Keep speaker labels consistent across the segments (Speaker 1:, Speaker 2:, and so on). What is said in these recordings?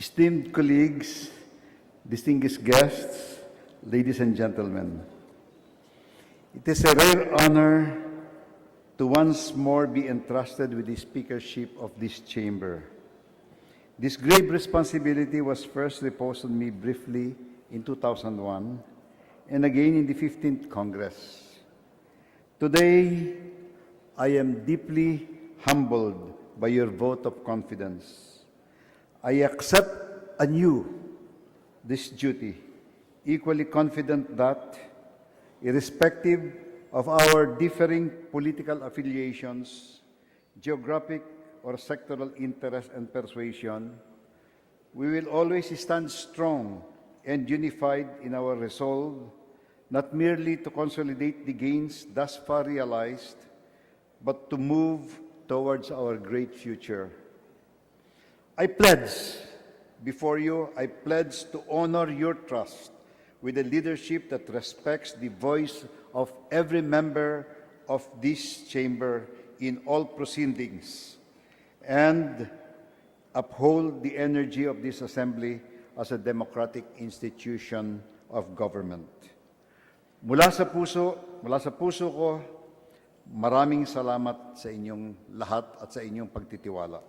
Speaker 1: Esteemed colleagues, distinguished guests, ladies and gentlemen, it is a rare honor to once more be entrusted with the speakership of this chamber. This grave responsibility was first reposed on me briefly in 2001 and again in the 15th Congress. Today, I am deeply humbled by your vote of confidence. I accept anew this duty, equally confident that, irrespective of our differing political affiliations, geographic or sectoral interest and persuasion, we will always stand strong and unified in our resolve, not merely to consolidate the gains thus far realized, but to move towards our great future. I pledge before you, I pledge to honor your trust with a leadership that respects the voice of every member of this chamber in all proceedings and uphold the energy of this assembly as a democratic institution of government. Mula sa puso ko, maraming salamat sa inyong lahat at sa inyong pagtitiwala.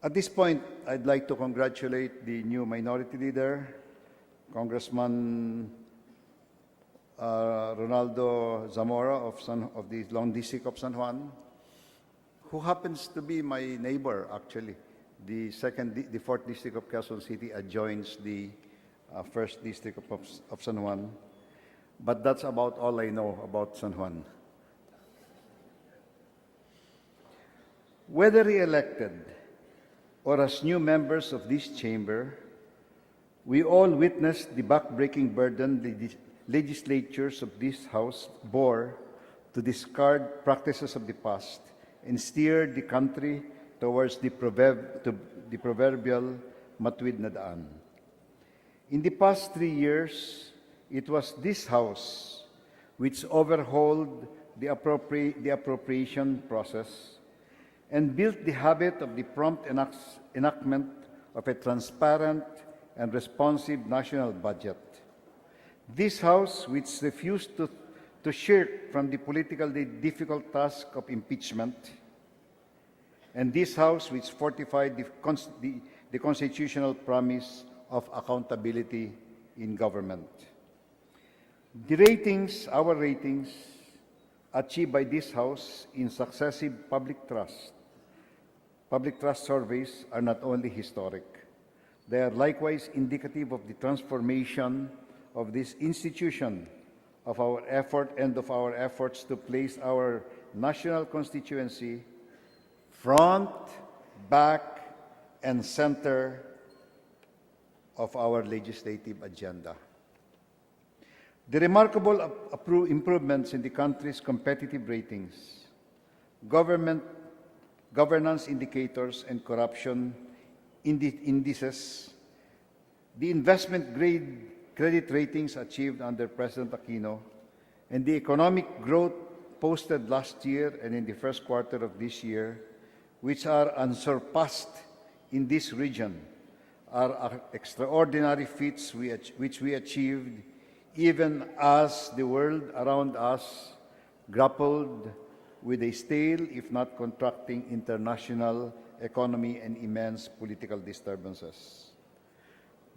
Speaker 1: At this point, I'd like to congratulate the new minority leader, Congressman Ronaldo Zamora of the Long District of San Juan, who happens to be my neighbor, actually. The 4th District of Quezon City adjoins the 1st District of San Juan. But that's about all I know about San Juan. Whether re-elected or as new members of this chamber, we all witnessed the back-breaking burden the legislatures of this House bore to discard practices of the past and steer the country towards the proverbial matuwid na daan. In the past 3 years, it was this House which overhauled the appropriation process and built the habit of the prompt enactment of a transparent and responsive national budget. This House, which refused to shirk from the politically difficult task of impeachment, and this House, which fortified the constitutional promise of accountability in government. Our ratings achieved by this House in successive public trust surveys are not only historic, they are likewise indicative of the transformation of this institution, of our efforts to place our national constituency front, back, and center of our legislative agenda. The remarkable improvements in the country's competitive ratings, governance indicators, and corruption indices, the investment grade credit ratings achieved under President Aquino, and the economic growth posted last year and in the first quarter of this year, which are unsurpassed in this region, are extraordinary feats which we achieved even as the world around us grappled with a stale, if not contracting, international economy and immense political disturbances.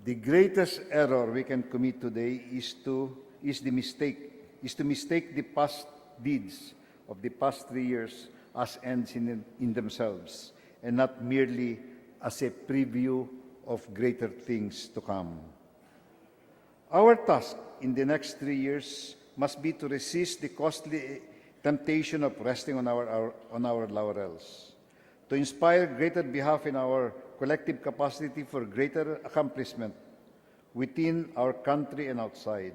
Speaker 1: The greatest error we can commit today is to mistake the past deeds of the past 3 years as ends in themselves, and not merely as a preview of greater things to come. Our task in the next 3 years must be to resist the costly temptation of resting on our laurels, to inspire greater belief in our collective capacity for greater accomplishment within our country and outside,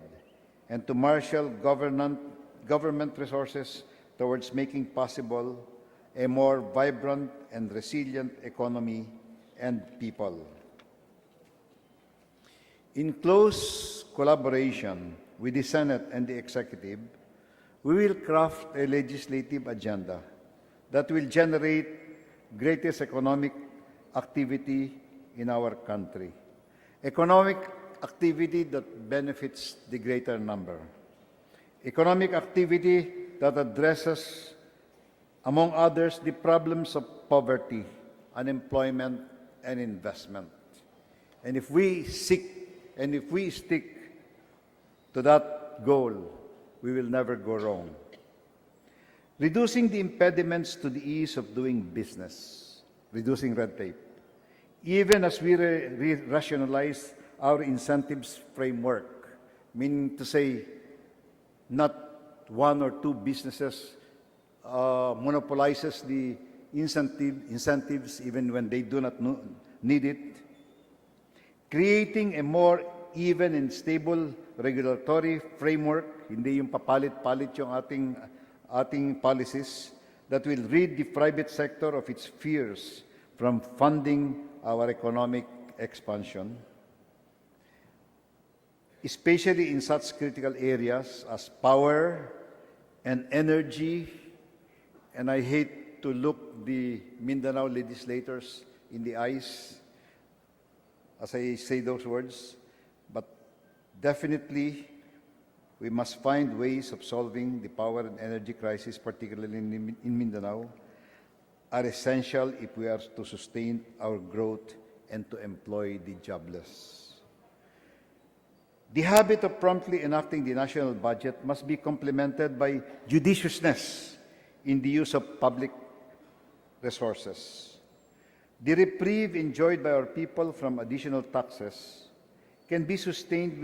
Speaker 1: and to marshal government resources towards making possible a more vibrant and resilient economy and people. In close collaboration with the Senate and the Executive, we will craft a legislative agenda that will generate greatest economic activity in our country. Economic activity that benefits the greater number. Economic activity that addresses, among others, the problems of poverty, unemployment, and investment. And if we stick to that goal, we will never go wrong. Reducing the impediments to the ease of doing business, reducing red tape. Even as we rationalize our incentives framework, meaning to say, not one or two businesses monopolizes the incentives even when they do not need it. Creating a more even and stable regulatory framework, hindi yung papalit-palit yung ating policies, that will rid the private sector of its fears from funding our economic expansion, especially in such critical areas as power and energy. And I hate to look the Mindanao legislators in the eyes as I say those words, but definitely we must find ways of solving the power and energy crisis, particularly in Mindanao, are essential if we are to sustain our growth and to employ the jobless. The habit of promptly enacting the national budget must be complemented by judiciousness in the use of public resources. The reprieve enjoyed by our people from additional taxes can be sustained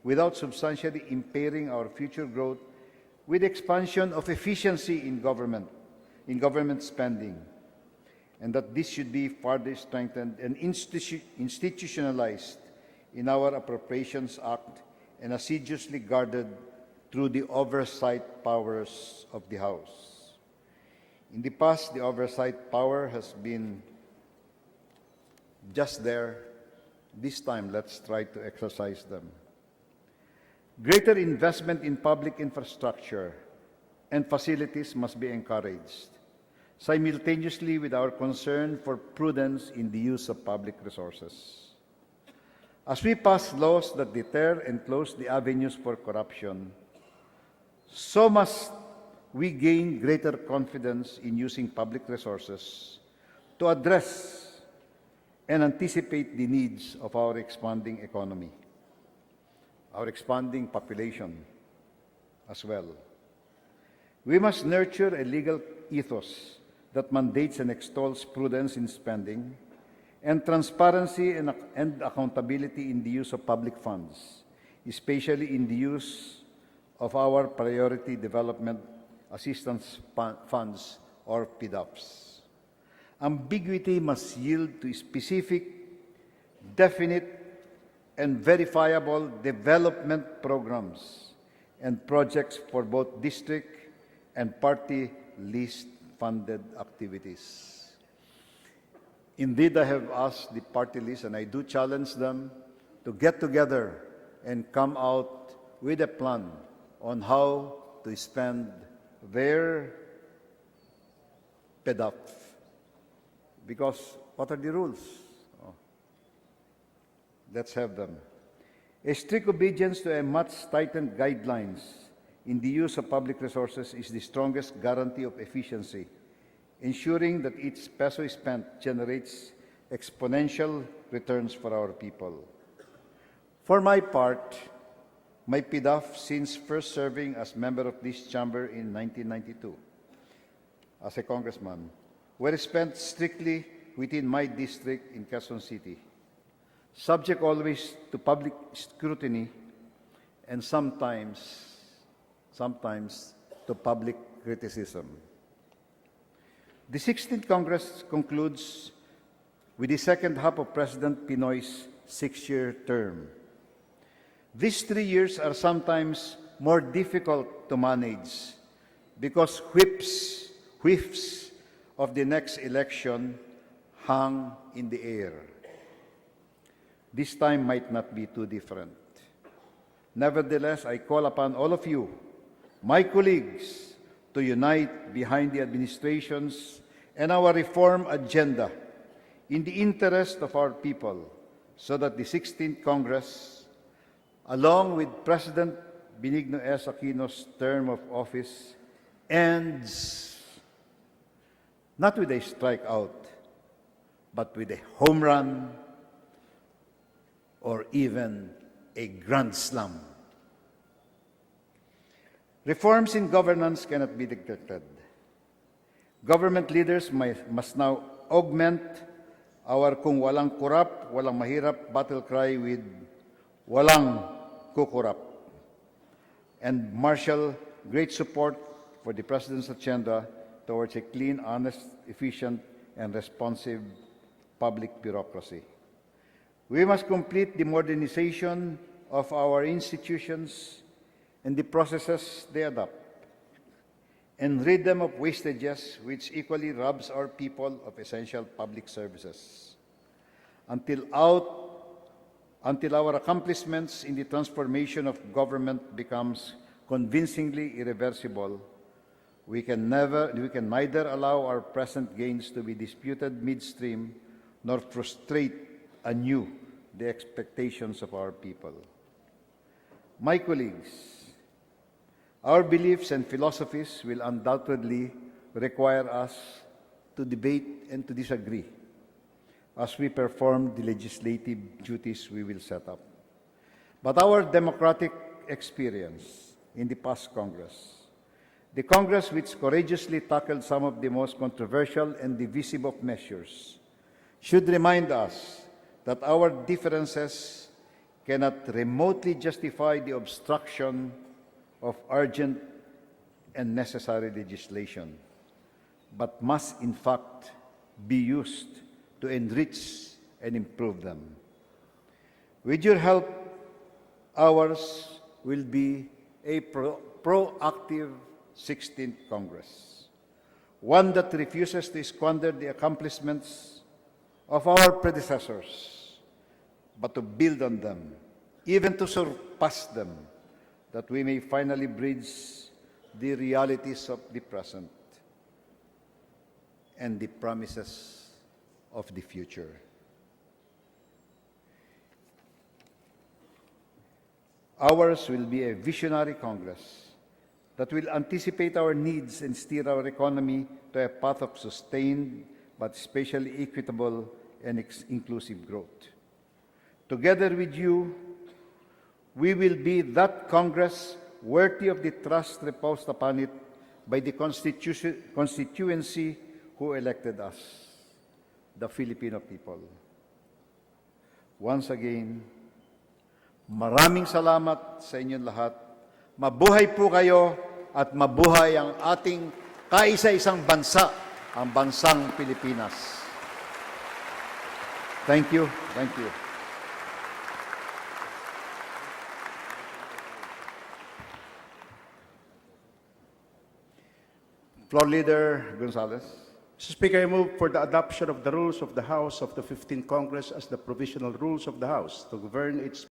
Speaker 1: without substantially impairing our future growth with expansion of efficiency in government spending, and that this should be further strengthened and institutionalized in our Appropriations Act and assiduously guarded through the oversight powers of the House. In the past, the oversight power has been just there. This time, let's try to exercise them. Greater investment in public infrastructure and facilities must be encouraged, simultaneously with our concern for prudence in the use of public resources. As we pass laws that deter and close the avenues for corruption, so must we gain greater confidence in using public resources to address and anticipate the needs of our expanding economy, our expanding population as well. We must nurture a legal ethos that mandates and extols prudence in spending and transparency and accountability in the use of public funds, especially in the use of our Priority Development Assistance Funds, or PDAFs. Ambiguity must yield to specific, definite, and verifiable development programs and projects for both district and party list funded activities. Indeed, I have asked the party list, and I do challenge them to get together and come out with a plan on how to spend their PDAF. Because what are the rules? Oh. Let's have them. A strict obedience to a much tightened guidelines in the use of public resources is the strongest guarantee of efficiency, ensuring that each peso spent generates exponential returns for our people. For my part, my PDAF, since first serving as member of this chamber in 1992 as a congressman, were spent strictly within my district in Quezon City, subject always to public scrutiny and sometimes to public criticism. The 16th Congress concludes with the second half of President Pinoy's 6-year term. These 3 years are sometimes more difficult to manage because whiffs of the next election hang in the air. This time might not be too different. Nevertheless, I call upon all of you, my colleagues, to unite behind the administration's and our reform agenda in the interest of our people so that the 16th Congress, along with President Benigno S. Aquino's term of office, ends not with a strikeout, but with a home run or even a grand slam. Reforms in governance cannot be neglected. Government leaders must now augment our kung walang kurap, walang mahirap battle cry with walang kukurap, and marshal great support for the President's agenda towards a clean, honest, efficient, and responsive public bureaucracy. We must complete the modernization of our institutions and the processes they adopt, and rid them of wastages which equally robs our people of essential public services. Until our accomplishments in the transformation of government becomes convincingly irreversible, we can neither allow our present gains to be disputed midstream nor frustrate anew the expectations of our people. My colleagues, our beliefs and philosophies will undoubtedly require us to debate and to disagree as we perform the legislative duties we will set up. But our democratic experience in the past Congress, the Congress which courageously tackled some of the most controversial and divisive of measures, should remind us that our differences cannot remotely justify the obstruction of urgent and necessary legislation, but must in fact be used to enrich and improve them. With your help, ours will be a proactive 16th Congress, one that refuses to squander the accomplishments of our predecessors, but to build on them, even to surpass them, that we may finally bridge the realities of the present and the promises of the future. Ours will be a visionary Congress that will anticipate our needs and steer our economy to a path of sustained but spatially equitable and inclusive growth. Together with you, we will be that Congress worthy of the trust reposed upon it by the constituency who elected us, the Filipino people. Once again, maraming salamat sa inyong lahat. Mabuhay po kayo at mabuhay ang ating kaisa-isang bansa, ang bansang Pilipinas. Thank you. Thank you. Floor Leader Gonzales.
Speaker 2: Mr. Speaker, I move for the adoption of the rules of the House of the 15th Congress as the provisional rules of the House to govern its